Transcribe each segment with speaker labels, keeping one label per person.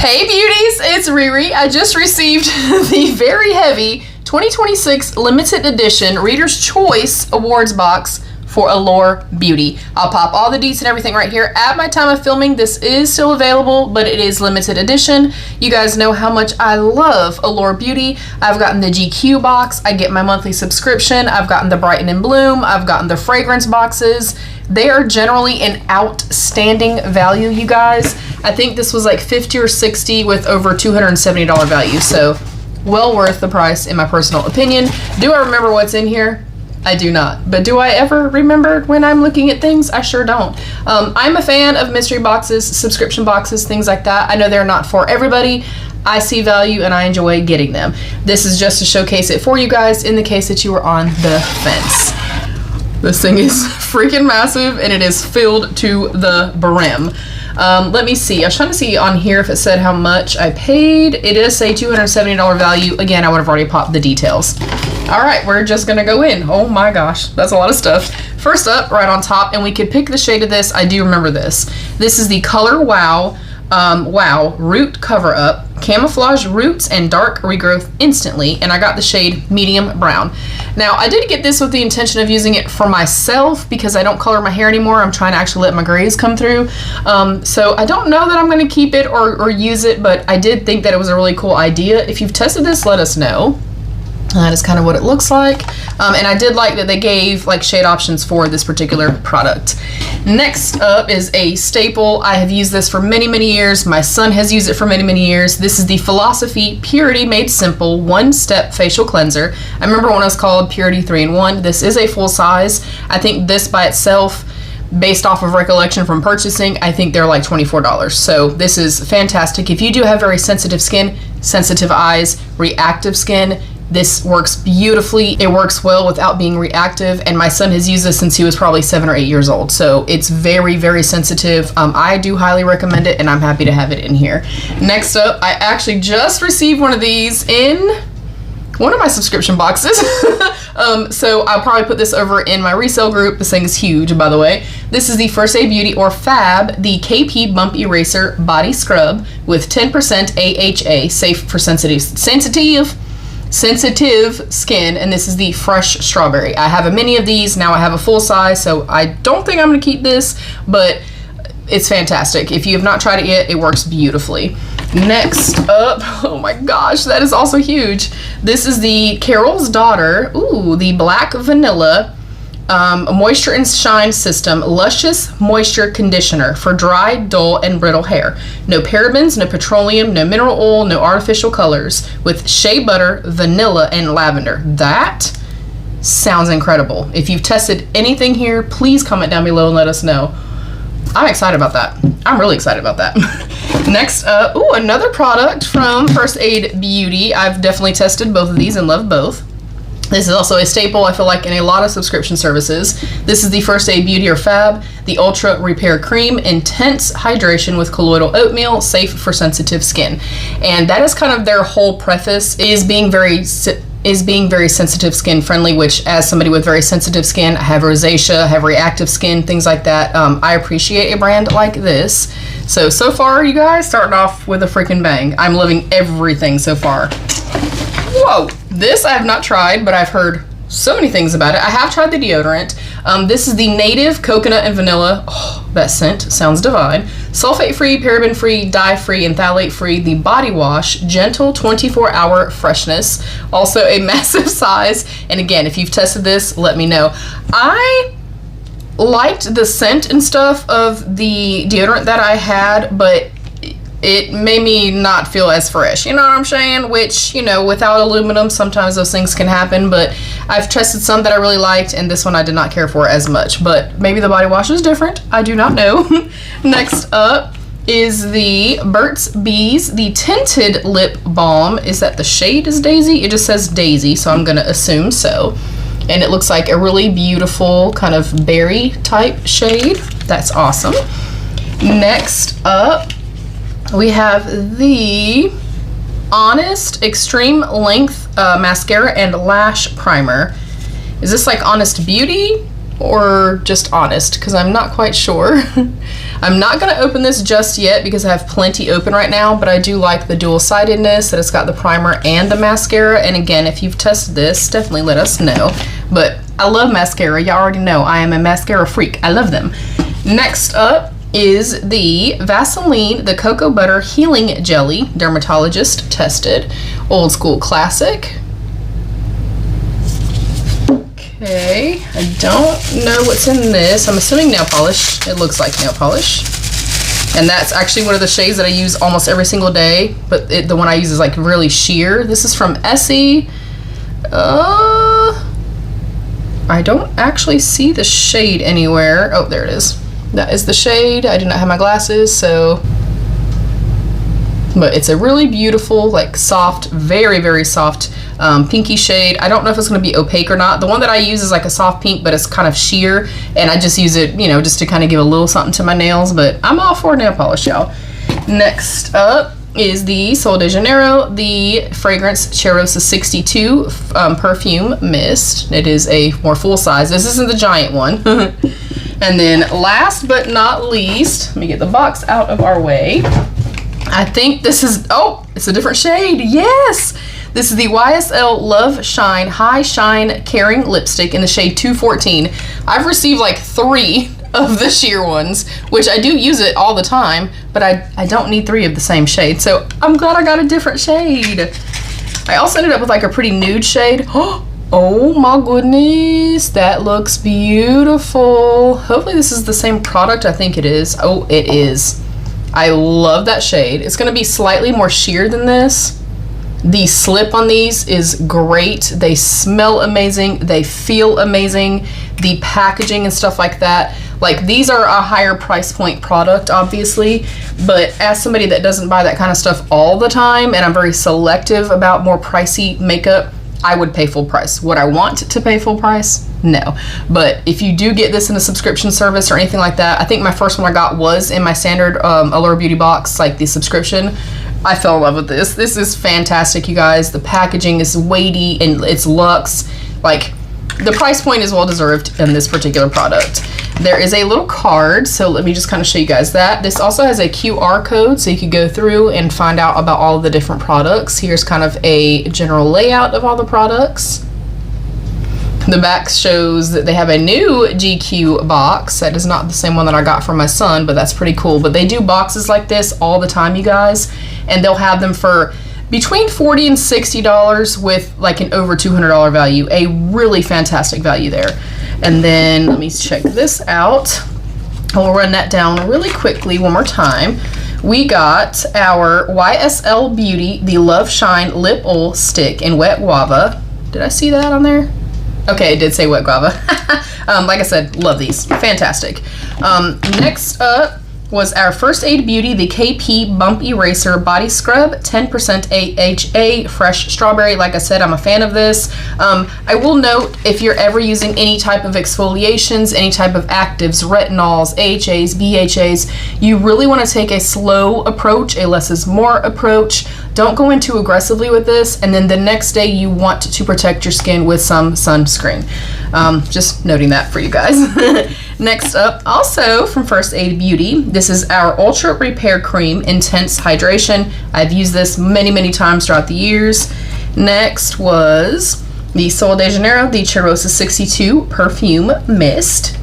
Speaker 1: Hey beauties, it's Riri. I just received the very heavy 2026 limited edition Reader's Choice Awards box for Allure Beauty. I'll pop all the deets and everything right here. At my time of filming, this is still available, but it is limited edition. You guys know how much I love Allure Beauty. I've gotten the GQ box. I get my monthly subscription. I've gotten the Brighten and Bloom. I've gotten the fragrance boxes. They are generally an outstanding value, you guys. I think this was like $50 or $60 with over $270 value. So well worth the price in my personal opinion. Do I remember what's in here? I do not. But do I ever remember when I'm looking at things? I sure don't. I'm a fan of mystery boxes, subscription boxes, things like that. I know they're not for everybody. I see value and I enjoy getting them. This is just to showcase it for you guys in the case that you are on the fence. This thing is freaking massive and it is filled to the brim. Let me see. I was trying to see on here if it said how much I paid. It does say $270 value. Again, I would have already popped the details. All right, we're just gonna go in. Oh my gosh, that's a lot of stuff. First up, right on top, and we could pick the shade of this. I do remember this. This is the Color Wow Root Cover Up, Camouflage Roots and Dark Regrowth Instantly, and I got the shade Medium Brown. Now, I did get this with the intention of using it for myself because I don't color my hair anymore. I'm trying to actually let my grays come through. So I don't know that I'm gonna keep it or use it, but I did think that it was a really cool idea. If you've tested this, let us know. That is kind of what it looks like. And I did like that they gave like shade options for this particular product. Next up is a staple. I have used this for many, many years. My son has used it for many, many years. This is the Philosophy Purity Made Simple One-Step Facial Cleanser. I remember when it was called Purity 3-in-1. This is a full size. I think this by itself, based off of recollection from purchasing, I think they're like $24. So this is fantastic. If you do have very sensitive skin, sensitive eyes, reactive skin, this works beautifully. It works well without being reactive, and my son has used this since he was probably 7 or 8 years old. So it's very, very sensitive. I do highly recommend it, and I'm happy to have it in here. Next up, I actually just received one of these in one of my subscription boxes. So I'll probably put this over in my resale group. This thing is huge, by the way. This is the First Aid Beauty or FAB, the KP Bump Eraser Body Scrub with 10% AHA, safe for sensitive skin, and this is the Fresh Strawberry. I have a mini of these. Now I have a full size, so I don't think I'm going to keep this, but it's fantastic. If you have not tried it yet, it works beautifully. Next up, oh my gosh, that is also huge. This is the Carol's Daughter, the Black Vanilla Moisture and Shine System Luscious Moisture Conditioner for dry, dull, and brittle hair. No parabens, no petroleum, no mineral oil, no artificial colors, with shea butter, vanilla, and lavender. That sounds incredible. If you've tested anything here, please comment down below and let us know. I'm excited about that. I'm really excited about that. Next up, another product from First Aid Beauty. I've definitely tested both of these and love both. This is also a staple, I feel like, in a lot of subscription services. This is the First Aid Beauty or FAB, the Ultra Repair Cream, Intense Hydration with Colloidal Oatmeal, safe for sensitive skin. And that is kind of their whole preface, is being very sensitive skin friendly, which as somebody with very sensitive skin, I have rosacea, I have reactive skin, things like that. I appreciate a brand like this. So far, you guys, starting off with a freaking bang. I'm loving everything so far. Whoa, this I have not tried, but I've heard so many things about it. I have tried the deodorant. This is the Native Coconut and Vanilla. Oh, that scent sounds divine. Sulfate-free, paraben-free, dye-free, and phthalate-free. The Body Wash, gentle 24-hour freshness. Also a massive size. And again, if you've tested this, let me know. I liked the scent and stuff of the deodorant that I had, but it made me not feel as fresh, you know what I'm saying? Which, you know, without aluminum, sometimes those things can happen, but I've tested some that I really liked, and this one I did not care for as much, but maybe the body wash is different. I do not know. Next up is the Burt's Bees, the Tinted Lip Balm. Is that the shade is Daisy? It just says Daisy, so I'm gonna assume so. And it looks like a really beautiful kind of berry type shade. That's awesome. Next up, we have the Honest Extreme Length Mascara and Lash Primer. Is this like Honest Beauty? or just honest, because I'm not quite sure. I'm not going to open this just yet because I have plenty open right now, but I do like the dual-sidedness that it's got the primer and the mascara. And again, if you've tested this, definitely let us know. But I love mascara. Y'all already know I am a mascara freak. I love them. Next up is the Vaseline, the Cocoa Butter Healing Jelly, dermatologist tested, old school classic. Okay, I don't know what's in this. I'm assuming nail polish. It looks like nail polish. And that's actually one of the shades that I use almost every single day, but the one I use is like really sheer. This is from Essie. I don't actually see the shade anywhere. Oh, there it is. That is the shade. I do not have my glasses, so. But it's a really beautiful, like soft, very, very soft pinky shade. I don't know if it's going to be opaque or not. The one that I use is like a soft pink, but it's kind of sheer, and I just use it, you know, just to kind of give a little something to my nails, but I'm all for nail polish, y'all. Next up is the Sol de Janeiro, the fragrance Cheirosa 62 perfume mist. It is a more full size. This isn't the giant one. And then last but not least, let me get the box out of our way. I think this is, oh, it's a different shade. Yes. This is the YSL Love Shine High Shine Caring Lipstick in the shade 214. I've received like 3 of the sheer ones, which I do use it all the time, but I don't need 3 of the same shade. So I'm glad I got a different shade. I also ended up with like a pretty nude shade. Oh my goodness, that looks beautiful. Hopefully this is the same product. I think it is. Oh, it is. I love that shade. It's going to be slightly more sheer than this. The slip on these is great. They smell amazing. They feel amazing. The packaging and stuff like that. Like, these are a higher price point product, obviously, but as somebody that doesn't buy that kind of stuff all the time, and I'm very selective about more pricey makeup, I would pay full price. Would I want to pay full price? No. But if you do get this in a subscription service or anything like that, I think my first one I got was in my standard Allure Beauty box, like the subscription. I fell in love with this. This is fantastic, you guys. The packaging is weighty and it's luxe. Like, the price point is well deserved in this particular product. There is a little card, so let me just kind of show you guys that. This also has a QR code, so you can go through and find out about all of the different products. Here's kind of a general layout of all the products. The back shows that they have a new GQ box. That is not the same one that I got from my son, but that's pretty cool. But they do boxes like this all the time, you guys, and they'll have them for between $40 and $60 with like an over $200 value. A really fantastic value there. And then let me check this out. We'll run that down really quickly one more time. We got our YSL Beauty, the Love Shine Lip Oil Stick in Wet Guava. Did I see that on there? Okay, it did say Wet Guava. Like I said, love these. Fantastic. Next up was our First Aid Beauty, the KP Bump Eraser Body Scrub, 10% AHA, fresh strawberry. Like I said, I'm a fan of this. I will note, if you're ever using any type of exfoliations, any type of actives, retinols, AHAs, BHAs, you really want to take a slow approach, a less is more approach. Don't go in too aggressively with this, and then the next day you want to protect your skin with some sunscreen. Just noting that for you guys. Next up, also from First Aid Beauty, this is our Ultra Repair Cream Intense Hydration. I've used this many, many times throughout the years. Next was the Sol de Janeiro, the Cheirosa 62 Perfume Mist.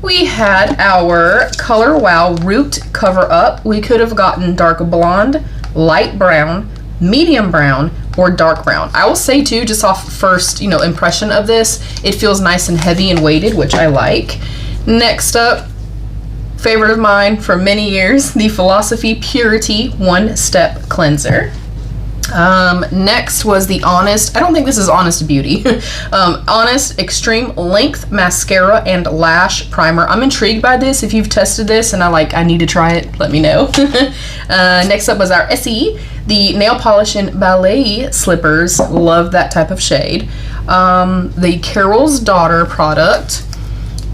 Speaker 1: We had our Color Wow Root Cover Up. We could have gotten dark blonde, light brown, medium brown, or dark brown. I will say too, just off first, impression of this, it feels nice and heavy and weighted, which I like. Next up, favorite of mine for many years, the Philosophy Purity One Step Cleanser. Next was the Honest, I don't think this is Honest Beauty, Honest Extreme Length Mascara and Lash Primer. I'm intrigued by this. If you've tested this and I need to try it, let me know. Next up was our Essie, the Nail Polish and Ballet Slippers. Love that type of shade. The Carol's Daughter product.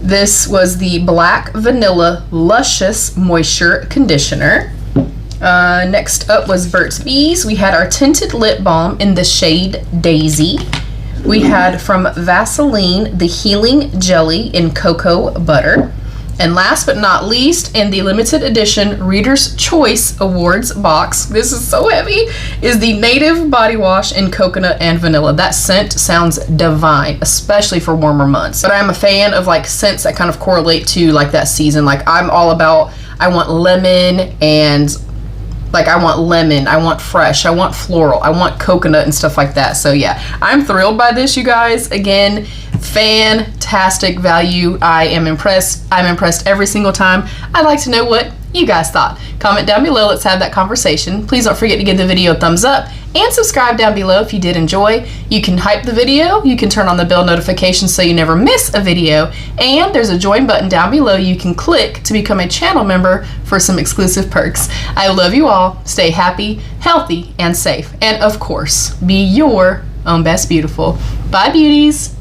Speaker 1: This was the Black Vanilla Luscious Moisture Conditioner. Next up was Burt's Bees. We had our Tinted Lip Balm in the shade Daisy. We had from Vaseline the Healing Jelly in Cocoa Butter. And last but not least, in the limited edition Reader's Choice Awards box, this is so heavy, is the Native Body Wash in Coconut and Vanilla. That scent sounds divine, especially for warmer months. But I'm a fan of like scents that kind of correlate to like that season. Like I'm all about, I want lemon and like I want fresh, I want floral, I want coconut and stuff like that. So yeah, I'm thrilled by this, you guys. Again, fantastic value. I am impressed. I'm impressed every single time. I'd like to know what you guys thought. Comment down below. Let's have that conversation. Please don't forget to give the video a thumbs up and subscribe down below if you did enjoy. You can hype the video. You can turn on the bell notifications so you never miss a video. And there's a join button down below you can click to become a channel member for some exclusive perks. I love you all. Stay happy, healthy, and safe. And of course, be your own best beautiful. Bye, beauties.